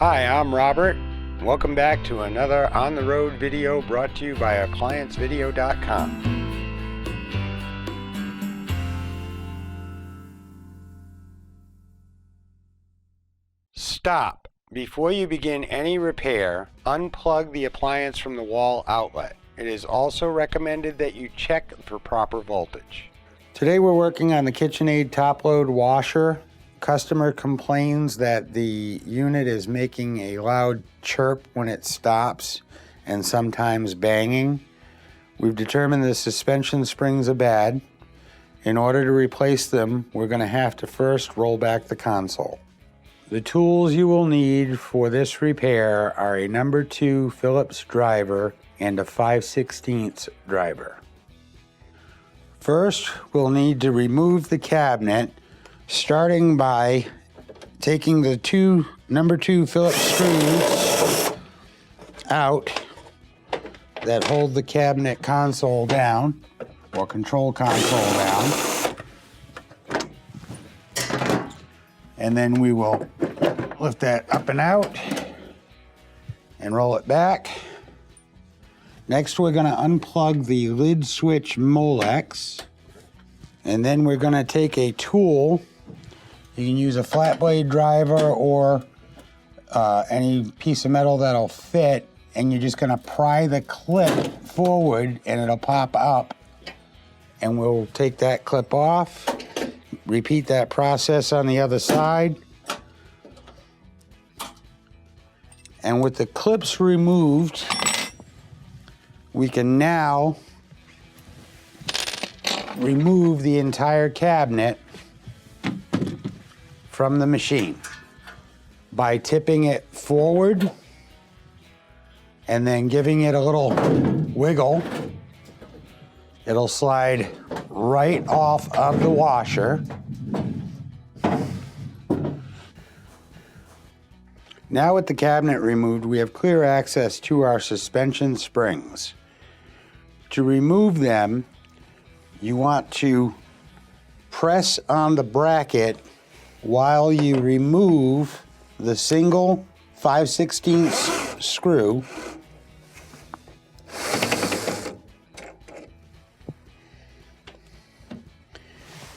Hi, I'm Robert. Welcome back to another on-the-road video brought to you by ApplianceVideo.com. Stop. Before you begin any repair, unplug the appliance from the wall outlet. It is also recommended that you check for proper voltage. Today we're working on the Kitchenaid top-load washer. Customer complains that the unit is making a loud chirp when it stops and sometimes banging. We've determined the suspension springs are bad. In order to replace them, we're going to have to first roll back the console. The tools you will need for this repair are a number 2 Phillips driver and a 5/16 driver. First, we'll need to remove the cabinet, starting by taking the number 2 Phillips screws out that hold the cabinet console down, or control console down. And then we will lift that up and out and roll it back. Next, we're going to unplug the lid switch Molex, and then we're going to take a tool. You can use a flat blade driver or any piece of metal that'll fit, and you're just going to pry the clip forward and it'll pop up, and we'll take that clip off. Repeat that process on the other side. And with the clips removed, we can now remove the entire cabinet from the machine by tipping it forward and then giving it a little wiggle. It'll slide right off of the washer. Now with the cabinet removed, we have clear access to our suspension springs. To remove them, you want to press on the bracket while you remove the single 5/16 screw.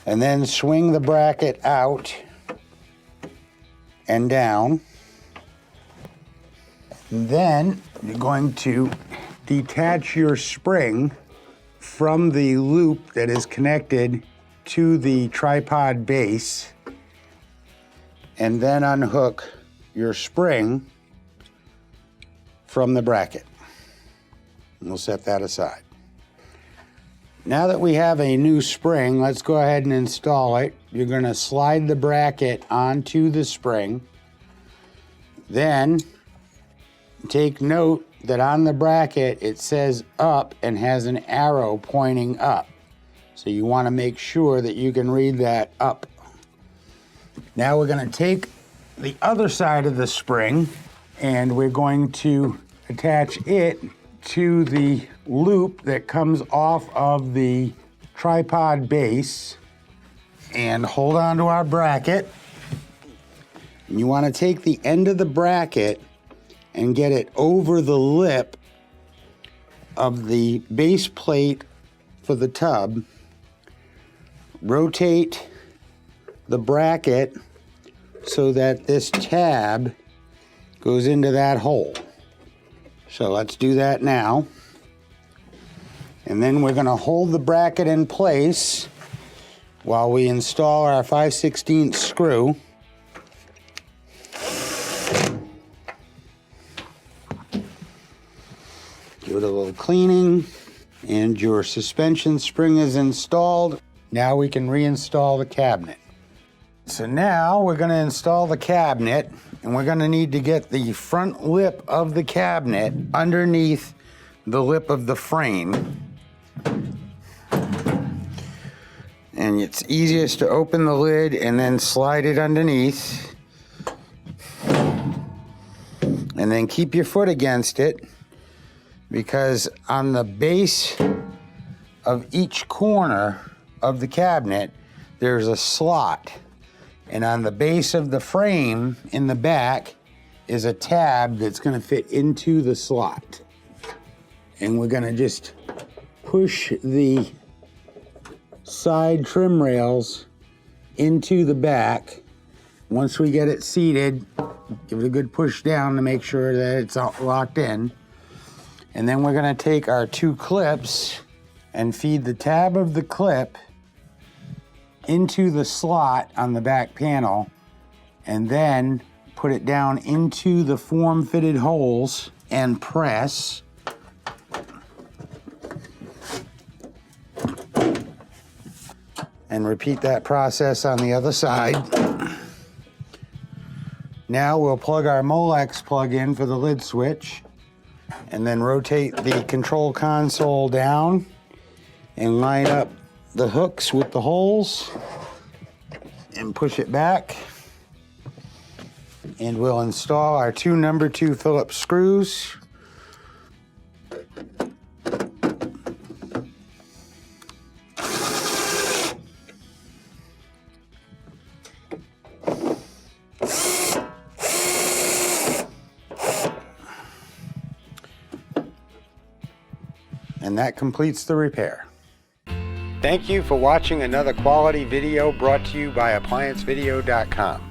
And then swing the bracket out and down. And then you're going to detach your spring from the loop that is connected to the tripod base, and then unhook your spring from the bracket. And we'll set that aside. Now that we have a new spring, let's go ahead and install it. You're going to slide the bracket onto the spring. Then take note that on the bracket it says up and has an arrow pointing up. So you want to make sure that you can read that up. Now we're going to take the other side of the spring and we're going to attach it to the loop that comes off of the tripod base and hold on to our bracket. And you want to take the end of the bracket and get it over the lip of the base plate for the tub. Rotate the bracket so that this tab goes into that hole. So let's do that now. And then we're going to hold the bracket in place while we install our 5/16 screw. Give it a little cleaning, and your suspension spring is installed. Now we can reinstall the cabinet. So now we're going to install the cabinet, and we're going to need to get the front lip of the cabinet underneath the lip of the frame. And it's easiest to open the lid and then slide it underneath. And then keep your foot against it, because on the base of each corner of the cabinet, there's a slot. And on the base of the frame in the back, is a tab that's going to fit into the slot. And we're going to just push the side trim rails into the back. Once we get it seated, give it a good push down to make sure that it's locked in. And then we're going to take our 2 clips and feed the tab of the clip into the slot on the back panel, and then put it down into the form-fitted holes and press. And repeat that process on the other side. Now we'll plug our Molex plug in for the lid switch, and then rotate the control console down and line up the hooks with the holes and push it back. And we'll install our 2 number 2 Phillips screws. And that completes the repair. Thank you for watching another quality video brought to you by ApplianceVideo.com.